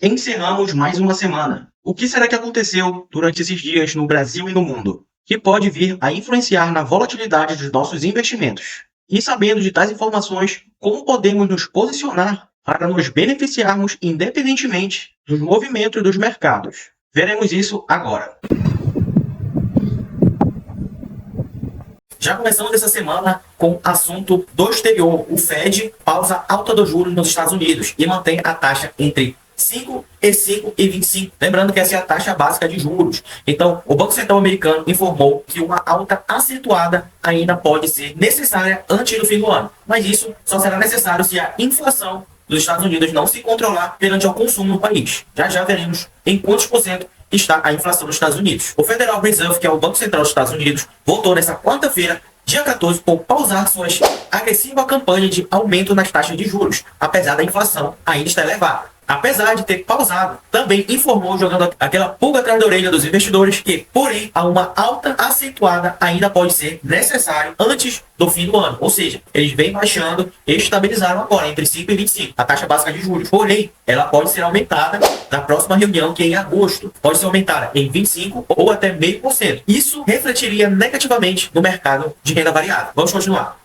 Encerramos mais uma semana. O que será que aconteceu durante esses dias no Brasil e no mundo, que pode vir a influenciar na volatilidade dos nossos investimentos? E sabendo de tais informações, como podemos nos posicionar para nos beneficiarmos independentemente dos movimentos dos mercados? Veremos isso agora. Já começamos essa semana com assunto do exterior. O Fed pausa alta dos juros nos Estados Unidos e mantém a taxa entre 5 e 5,25. Lembrando que essa é a taxa básica de juros. Então, o Banco Central americano informou que uma alta acentuada ainda pode ser necessária antes do fim do ano. Mas isso só será necessário se a inflação dos Estados Unidos não se controlar perante ao consumo no país. Já já veremos em quantos por cento está a inflação nos Estados Unidos. O Federal Reserve, que é o Banco Central dos Estados Unidos, voltou nessa quarta-feira, dia 14, por pausar sua agressiva campanha de aumento nas taxas de juros, apesar da inflação ainda estar elevada. Apesar de ter pausado, também informou, jogando aquela pulga atrás da orelha dos investidores, que, porém, a uma alta acentuada ainda pode ser necessário antes do fim do ano. Ou seja, eles vêm baixando e estabilizaram agora entre 5 e 25, a taxa básica de juros. Porém, ela pode ser aumentada na próxima reunião, que é em agosto. Pode ser aumentada em 25% ou até 0,5%. Isso refletiria negativamente no mercado de renda variável. Vamos continuar.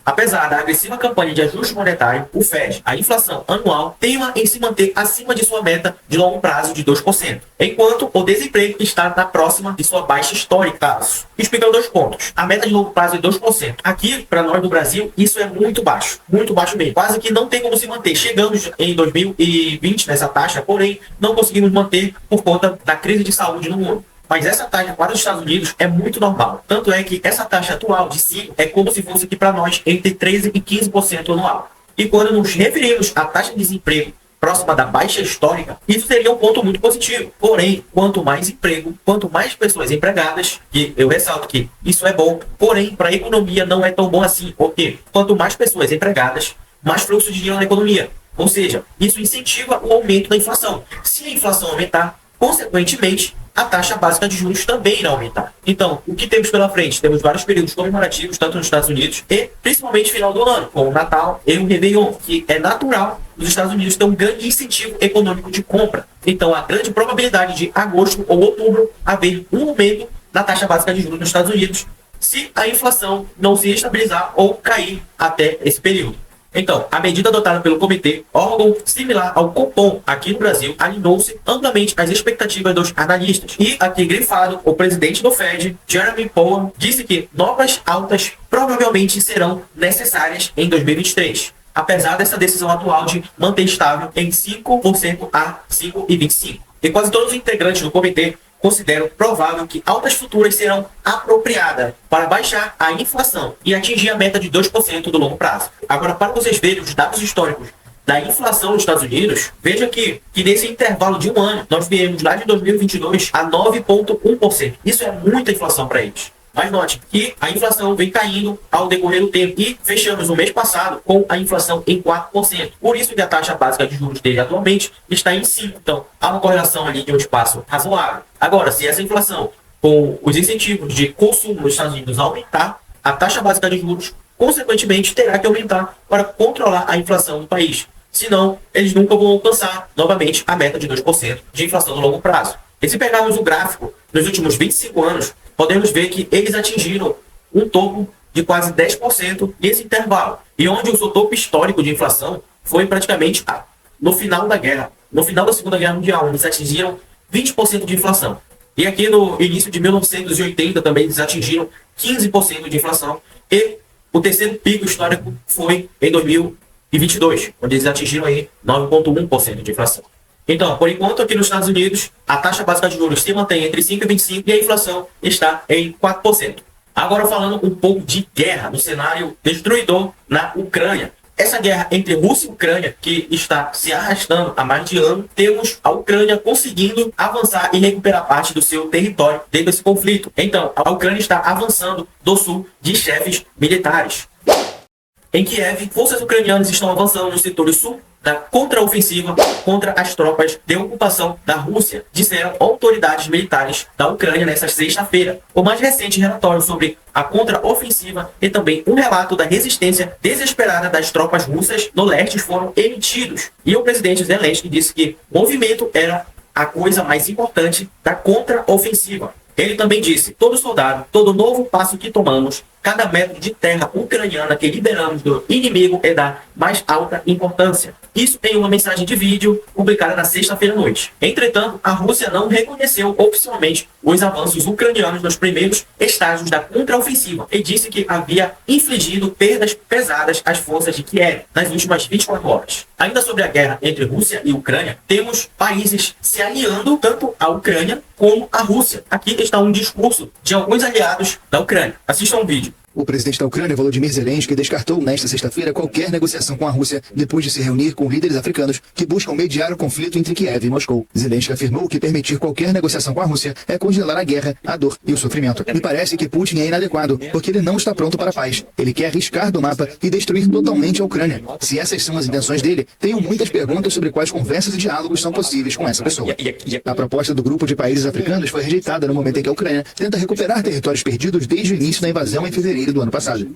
Apesar da agressiva campanha de ajuste monetário, o Fed, a inflação anual, teima em se manter acima de sua meta de longo prazo de 2%, enquanto o desemprego está na próxima de sua baixa histórica. Explicando 2 pontos. A meta de longo prazo é 2%. Aqui, para nós do Brasil, isso é muito baixo mesmo. Quase que não tem como se manter. Chegamos em 2020 nessa taxa, porém, não conseguimos manter por conta da crise de saúde no mundo. Mas essa taxa para os Estados Unidos é muito normal. Tanto é que essa taxa atual de 5 é como se fosse aqui para nós entre 13% e 15% anual. E quando nos referimos à taxa de desemprego próxima da baixa histórica, isso seria um ponto muito positivo. Porém, quanto mais emprego, quanto mais pessoas empregadas, e eu ressalto que isso é bom, porém, para a economia não é tão bom assim. Porque quanto mais pessoas empregadas, mais fluxo de dinheiro na economia. Ou seja, isso incentiva o aumento da inflação. Se a inflação aumentar, consequentemente, a taxa básica de juros também irá aumentar. Então, o que temos pela frente? Temos vários períodos comemorativos, tanto nos Estados Unidos e principalmente final do ano, como o Natal e o Réveillon, que é natural os Estados Unidos ter um grande incentivo econômico de compra. Então, há grande probabilidade de agosto ou outubro haver um aumento da taxa básica de juros nos Estados Unidos, se a inflação não se estabilizar ou cair até esse período. Então, a medida adotada pelo comitê, órgão similar ao Copom aqui no Brasil, alinhou-se amplamente às expectativas dos analistas. E, aqui grifado, o presidente do Fed, Jeremy Powell, disse que novas altas provavelmente serão necessárias em 2023, apesar dessa decisão atual de manter estável em 5% a 5,25%. E quase todos os integrantes do comitê consideram provável que altas futuras serão apropriadas para baixar a inflação e atingir a meta de 2% do longo prazo. Agora, para vocês verem os dados históricos da inflação nos Estados Unidos, veja que nesse intervalo de um ano, nós viemos lá de 2022 a 9,1%. Isso é muita inflação para eles. Mas note que a inflação vem caindo ao decorrer do tempo e fechamos no mês passado com a inflação em 4%. Por isso que a taxa básica de juros dele atualmente está em 5%. Então, há uma correlação ali de um espaço razoável. Agora, se essa inflação, com os incentivos de consumo nos Estados Unidos aumentar, a taxa básica de juros, consequentemente, terá que aumentar para controlar a inflação do país. Senão, eles nunca vão alcançar novamente a meta de 2% de inflação no longo prazo. E se pegarmos o gráfico nos últimos 25 anos, podemos ver que eles atingiram um topo de quase 10% nesse intervalo. E onde o seu topo histórico de inflação foi praticamente no final da guerra. No final da Segunda Guerra Mundial, eles atingiram 20% de inflação. E aqui no início de 1980 também eles atingiram 15% de inflação. E o terceiro pico histórico foi em 2022, onde eles atingiram aí 9,1% de inflação. Então, por enquanto, aqui nos Estados Unidos, a taxa básica de juros se mantém entre 5 e 25% e a inflação está em 4%. Agora, falando um pouco de guerra no cenário destruidor na Ucrânia. Essa guerra entre Rússia e Ucrânia, que está se arrastando há mais de ano, temos a Ucrânia conseguindo avançar e recuperar parte do seu território dentro desse conflito. Então, a Ucrânia está avançando do sul de chefes militares. Em Kiev, forças ucranianas estão avançando nos setores sul da contraofensiva contra as tropas de ocupação da Rússia, disseram autoridades militares da Ucrânia nesta sexta-feira. O mais recente relatório sobre a contraofensiva e também um relato da resistência desesperada das tropas russas no leste foram emitidos. E o presidente Zelensky disse que o movimento era a coisa mais importante da contraofensiva. Ele também disse: todo soldado, todo novo passo que tomamos, cada metro de terra ucraniana que liberamos do inimigo é da mais alta importância. Isso em uma mensagem de vídeo publicada na sexta-feira à noite. Entretanto, a Rússia não reconheceu oficialmente os avanços ucranianos nos primeiros estágios da contraofensiva e disse que havia infligido perdas pesadas às forças de Kiev nas últimas 24 horas. Ainda sobre a guerra entre Rússia e Ucrânia, temos países se aliando tanto à Ucrânia como à Rússia. Aqui está um discurso de alguns aliados da Ucrânia. Assistam um vídeo. O presidente da Ucrânia, Volodymyr Zelensky, descartou nesta sexta-feira qualquer negociação com a Rússia depois de se reunir com líderes africanos que buscam mediar o conflito entre Kiev e Moscou. Zelensky afirmou que permitir qualquer negociação com a Rússia é congelar a guerra, a dor e o sofrimento. Me parece que Putin é inadequado, porque ele não está pronto para a paz. Ele quer riscar do mapa e destruir totalmente a Ucrânia. Se essas são as intenções dele, tenho muitas perguntas sobre quais conversas e diálogos são possíveis com essa pessoa. A proposta do grupo de países africanos foi rejeitada no momento em que a Ucrânia tenta recuperar territórios perdidos desde o início da invasão em fevereiro do ano passado.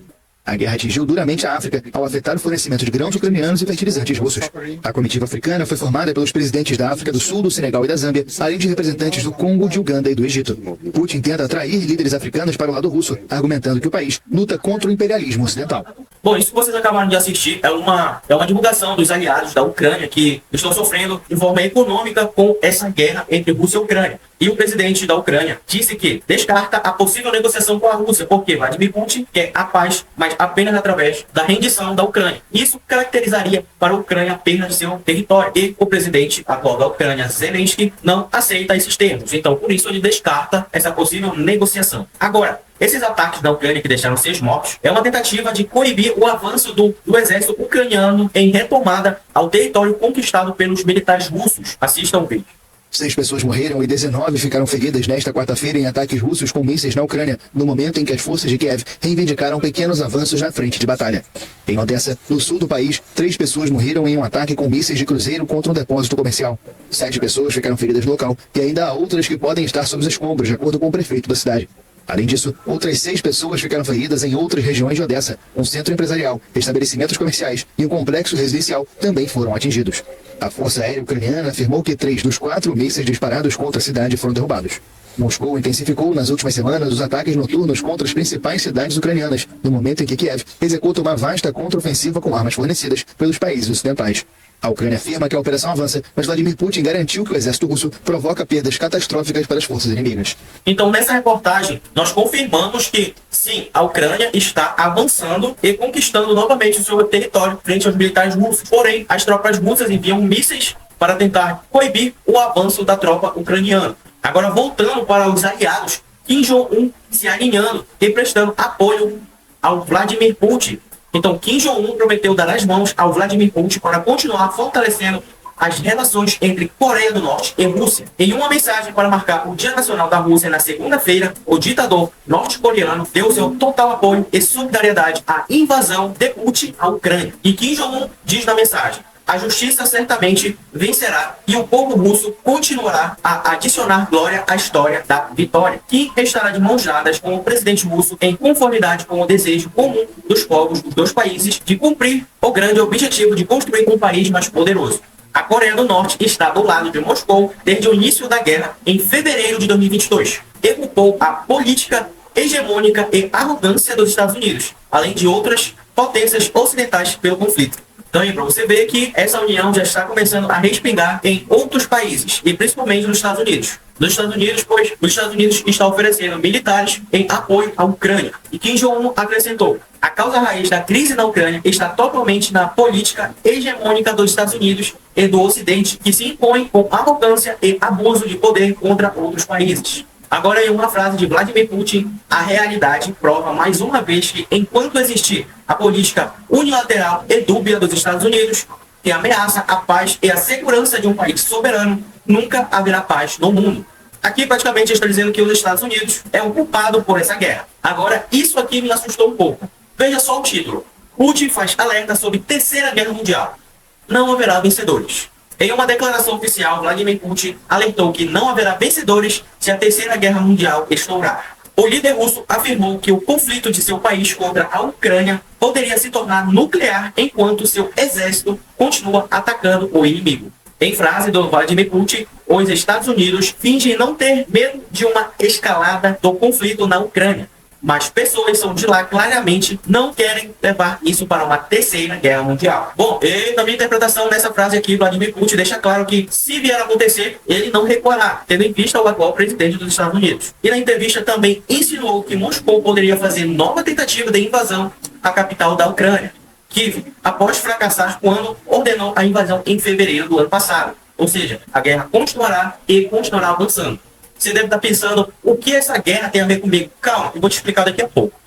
A guerra atingiu duramente a África ao afetar o fornecimento de grãos ucranianos e fertilizantes russos. A comitiva africana foi formada pelos presidentes da África do Sul, do Senegal e da Zâmbia, além de representantes do Congo, de Uganda e do Egito. Putin tenta atrair líderes africanos para o lado russo, argumentando que o país luta contra o imperialismo ocidental. Bom, isso que vocês acabaram de assistir é uma divulgação dos aliados da Ucrânia que estão sofrendo de forma econômica com essa guerra entre Rússia e Ucrânia. E o presidente da Ucrânia disse que descarta a possível negociação com a Rússia, porque Vladimir Putin quer a paz, mas apenas através da rendição da Ucrânia. Isso caracterizaria para a Ucrânia a perda de seu território. E o presidente atual da Ucrânia, Zelensky, não aceita esses termos. Então, por isso, ele descarta essa possível negociação. Agora, esses ataques da Ucrânia que deixaram 6 mortos é uma tentativa de coibir o avanço do exército ucraniano em retomada ao território conquistado pelos militares russos. Assistam o vídeo. 6 pessoas morreram e 19 ficaram feridas nesta quarta-feira em ataques russos com mísseis na Ucrânia, no momento em que as forças de Kiev reivindicaram pequenos avanços na frente de batalha. Em Odessa, no sul do país, 3 pessoas morreram em um ataque com mísseis de cruzeiro contra um depósito comercial. 7 pessoas ficaram feridas no local e ainda há outras que podem estar sob os escombros, de acordo com o prefeito da cidade. Além disso, outras 6 pessoas ficaram feridas em outras regiões de Odessa. Um centro empresarial, estabelecimentos comerciais e um complexo residencial também foram atingidos. A Força Aérea Ucraniana afirmou que 3 dos 4 mísseis disparados contra a cidade foram derrubados. Moscou intensificou nas últimas semanas os ataques noturnos contra as principais cidades ucranianas, no momento em que Kiev executa uma vasta contraofensiva com armas fornecidas pelos países ocidentais. A Ucrânia afirma que a operação avança, mas Vladimir Putin garantiu que o exército russo provoca perdas catastróficas para as forças inimigas. Então, nessa reportagem, nós confirmamos que, sim, a Ucrânia está avançando e conquistando novamente o seu território frente aos militares russos. Porém, as tropas russas enviam mísseis para tentar coibir o avanço da tropa ucraniana. Agora, voltando para os aliados, Kim Jong-un se alinhando e prestando apoio ao Vladimir Putin. Então, Kim Jong-un prometeu dar as mãos ao Vladimir Putin para continuar fortalecendo as relações entre Coreia do Norte e Rússia. Em uma mensagem para marcar o Dia Nacional da Rússia na segunda-feira, o ditador norte-coreano deu seu total apoio e solidariedade à invasão de Putin à Ucrânia. E Kim Jong-un diz na mensagem: a justiça certamente vencerá e o povo russo continuará a adicionar glória à história da vitória. Kim estará de mãos dadas com o presidente russo em conformidade com o desejo comum dos povos dos dois países de cumprir o grande objetivo de construir um país mais poderoso. A Coreia do Norte está do lado de Moscou desde o início da guerra em fevereiro de 2022 e culpou a política hegemônica e arrogância dos Estados Unidos, além de outras potências ocidentais pelo conflito. Então, para você ver que essa união já está começando a respingar em outros países, e principalmente nos Estados Unidos. Nos Estados Unidos, pois os Estados Unidos está oferecendo militares em apoio à Ucrânia. E Kim Jong-un acrescentou: a causa raiz da crise na Ucrânia está totalmente na política hegemônica dos Estados Unidos e do Ocidente, que se impõe com arrogância e abuso de poder contra outros países. Agora, em uma frase de Vladimir Putin, a realidade prova mais uma vez que, enquanto existir a política unilateral e dúbia dos Estados Unidos, que ameaça a paz e a segurança de um país soberano, nunca haverá paz no mundo. Aqui, praticamente, está dizendo que os Estados Unidos é o culpado por essa guerra. Agora, isso aqui me assustou um pouco. Veja só o título: Putin faz alerta sobre Terceira Guerra Mundial. Não haverá vencedores. Em uma declaração oficial, Vladimir Putin alertou que não haverá vencedores se a Terceira Guerra Mundial estourar. O líder russo afirmou que o conflito de seu país contra a Ucrânia poderia se tornar nuclear enquanto seu exército continua atacando o inimigo. Em frase do Vladimir Putin, os Estados Unidos fingem não ter medo de uma escalada do conflito na Ucrânia, mas pessoas são de lá claramente não querem levar isso para uma Terceira Guerra Mundial. Bom, na minha interpretação dessa frase aqui, Vladimir Putin deixa claro que, se vier a acontecer, ele não recuará, tendo em vista o atual presidente dos Estados Unidos. E na entrevista também insinuou que Moscou poderia fazer nova tentativa de invasão à capital da Ucrânia, Kiev, após fracassar quando ordenou a invasão em fevereiro do ano passado. Ou seja, a guerra continuará e continuará avançando. Você deve estar pensando, o que essa guerra tem a ver comigo? Calma, eu vou te explicar daqui a pouco.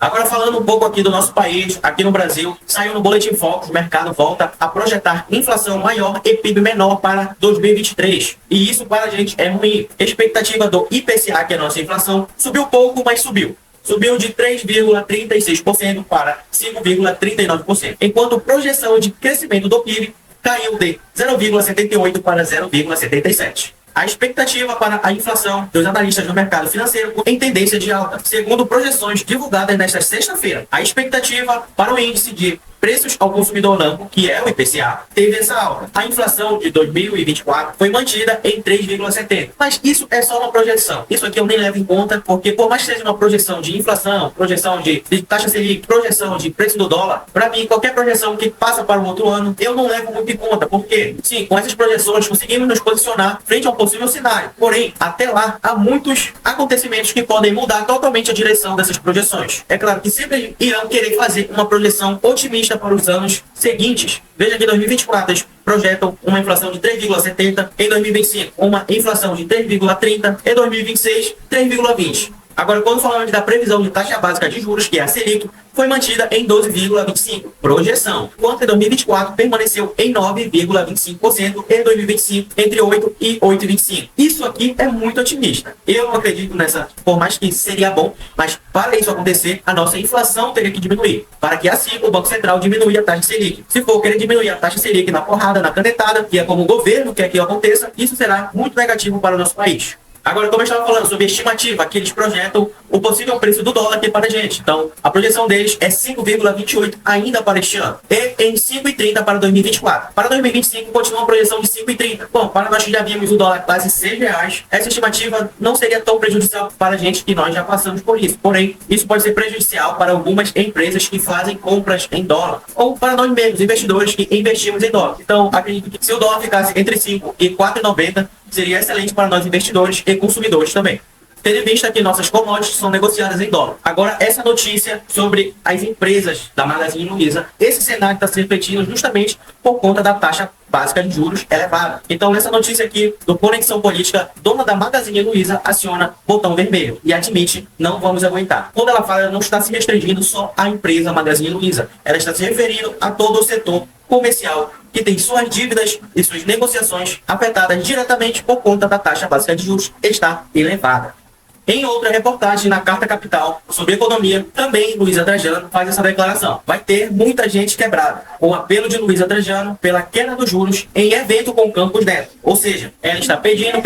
Agora, falando um pouco aqui do nosso país, aqui no Brasil, saiu no Boletim Focus, o mercado volta a projetar inflação maior e PIB menor para 2023. E isso para a gente é ruim. A expectativa do IPCA, que é a nossa inflação, subiu pouco, mas subiu. Subiu de 3,36% para 5,39%, enquanto a projeção de crescimento do PIB caiu de 0,78% para 0,77%. A expectativa para a inflação dos analistas do mercado financeiro em tendência de alta, segundo projeções divulgadas nesta sexta-feira. A expectativa para o índice de preços ao consumidor amplo, que é o IPCA, teve essa alta. A inflação de 2024 foi mantida em 3,70%. Mas isso é só uma projeção. Isso aqui eu nem levo em conta, porque por mais que seja uma projeção de inflação, projeção de taxa Selic, projeção de preço do dólar, para mim, qualquer projeção que passa para o outro ano, eu não levo muito em conta, porque, sim, com essas projeções conseguimos nos posicionar frente a um possível cenário. Porém, até lá, há muitos acontecimentos que podem mudar totalmente a direção dessas projeções. É claro que sempre irão querer fazer uma projeção otimista para os anos seguintes. Veja que em 2024 eles projetam uma inflação de 3,70%, em 2025 uma inflação de 3,30%, em 2026 3,20%. Agora, quando falamos da previsão de taxa básica de juros, que é a Selic, foi mantida em 12,25%, projeção, enquanto em 2024 permaneceu em 9,25%, em 2025 entre 8% e 8,25%. Isso aqui é muito otimista. Eu não acredito nessa, por mais que seria bom, mas para isso acontecer, a nossa inflação teria que diminuir, para que assim o Banco Central diminua a taxa Selic. Se for querer diminuir a taxa Selic na porrada, na canetada, que é como o governo quer que aconteça, isso será muito negativo para o nosso país. Agora, como eu estava falando sobre a estimativa, que eles projetam o possível preço do dólar aqui para a gente. Então, a projeção deles é 5,28 ainda para este ano e em 5,30 para 2024. Para 2025, continua a projeção de 5,30. Bom, para nós que já vimos o dólar quase R$6, essa estimativa não seria tão prejudicial para a gente, que nós já passamos por isso. Porém, isso pode ser prejudicial para algumas empresas que fazem compras em dólar, ou para nós mesmos, investidores que investimos em dólar. Então, acredito que se o dólar ficasse entre 5 e 4,90, seria excelente para nós investidores e consumidores também, tendo em vista que nossas commodities são negociadas em dólar. Agora, essa notícia sobre as empresas da Magazine Luiza, esse cenário está se refletindo justamente por conta da taxa básica de juros elevada. Então, nessa notícia aqui do Conexão Política, dona da Magazine Luiza aciona botão vermelho e admite: não vamos aguentar. Quando ela fala, não está se restringindo só à empresa Magazine Luiza, ela está se referindo a todo o setor comercial que tem suas dívidas e suas negociações afetadas diretamente por conta da taxa básica de juros está elevada. Em outra reportagem na Carta Capital sobre economia, também Luiza Trajano faz essa declaração: vai ter muita gente quebrada. O apelo de Luiza Trajano pela queda dos juros em evento com Campos Neto. Ou seja, ela está pedindo,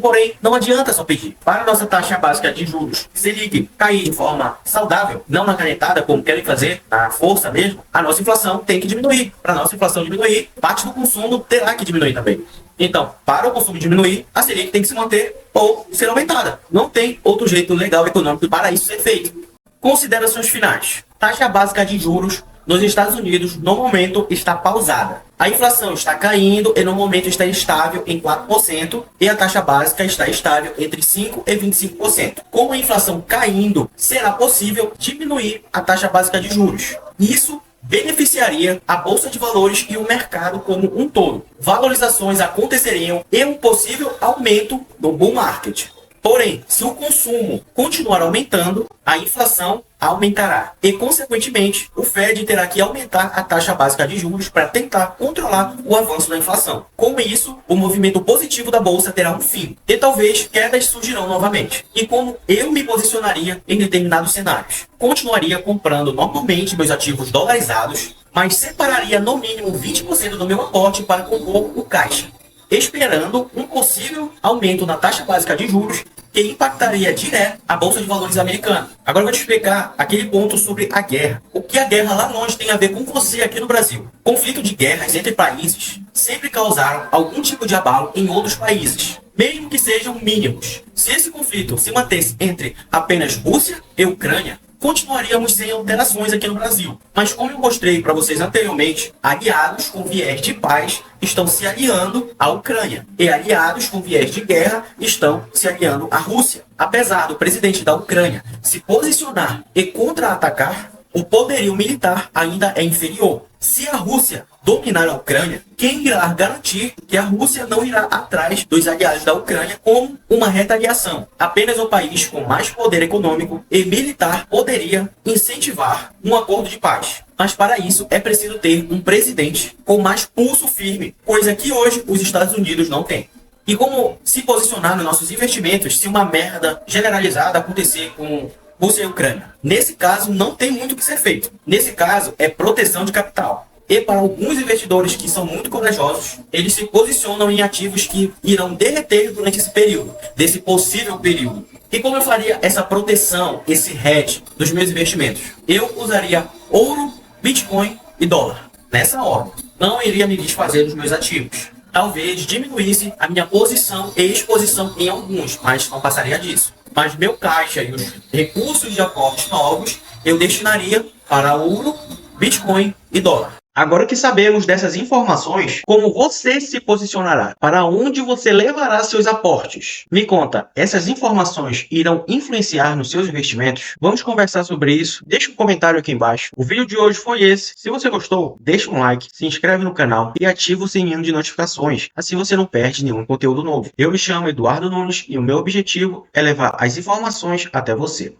porém não adianta só pedir. Para a nossa taxa básica de juros Selic cair de forma saudável, não na canetada como querem fazer, na força mesmo, a nossa inflação tem que diminuir. Para a nossa inflação diminuir, parte do consumo terá que diminuir também. Então, para o consumo diminuir, a Selic tem que se manter ou ser aumentada. Não tem outro jeito legal econômico para isso ser feito. Considerações finais. Taxa básica de juros nos Estados Unidos, no momento, está pausada. A inflação está caindo e, no momento, está estável em 4% e a taxa básica está estável entre 5% e 25%. Com a inflação caindo, será possível diminuir a taxa básica de juros. Isso beneficiaria a Bolsa de Valores e o mercado como um todo. Valorizações aconteceriam e um possível aumento do bull market. Porém, se o consumo continuar aumentando, a inflação aumentará. E, consequentemente, o Fed terá que aumentar a taxa básica de juros para tentar controlar o avanço da inflação. Com isso, o movimento positivo da bolsa terá um fim. E talvez quedas surgirão novamente. E como eu me posicionaria em determinados cenários? Continuaria comprando normalmente meus ativos dolarizados, mas separaria no mínimo 20% do meu aporte para compor o caixa, esperando um possível aumento na taxa básica de juros que impactaria direto a Bolsa de Valores americana. Agora eu vou te explicar aquele ponto sobre a guerra. O que a guerra lá longe tem a ver com você aqui no Brasil? Conflito de guerras entre países sempre causaram algum tipo de abalo em outros países, mesmo que sejam mínimos. Se esse conflito se mantesse entre apenas Rússia e Ucrânia, continuaríamos sem alterações aqui no Brasil. Mas como eu mostrei para vocês anteriormente, aliados com viés de paz estão se aliando à Ucrânia. E aliados com viés de guerra estão se aliando à Rússia. Apesar do presidente da Ucrânia se posicionar e contra-atacar, o poderio militar ainda é inferior. Se a Rússia dominar a Ucrânia, quem irá garantir que a Rússia não irá atrás dos aliados da Ucrânia como uma retaliação? Apenas o país com mais poder econômico e militar poderia incentivar um acordo de paz. Mas para isso é preciso ter um presidente com mais pulso firme, coisa que hoje os Estados Unidos não têm. E como se posicionar nos nossos investimentos se uma merda generalizada acontecer com Rússia e Ucrânia? Nesse caso, não tem muito o que ser feito. Nesse caso, é proteção de capital. E para alguns investidores que são muito corajosos, eles se posicionam em ativos que irão derreter durante esse período, desse possível período. E como eu faria essa proteção, esse hedge dos meus investimentos? Eu usaria ouro, Bitcoin e dólar. Nessa ordem. Não iria me desfazer dos meus ativos. Talvez diminuísse a minha posição e exposição em alguns, mas não passaria disso. Mas meu caixa e os recursos de aportes novos eu destinaria para ouro, Bitcoin e dólar. Agora que sabemos dessas informações, como você se posicionará? Para onde você levará seus aportes? Me conta, essas informações irão influenciar nos seus investimentos? Vamos conversar sobre isso? Deixa um comentário aqui embaixo. O vídeo de hoje foi esse. Se você gostou, deixa um like, se inscreve no canal e ativa o sininho de notificações. Assim você não perde nenhum conteúdo novo. Eu me chamo Eduardo Nunes e o meu objetivo é levar as informações até você.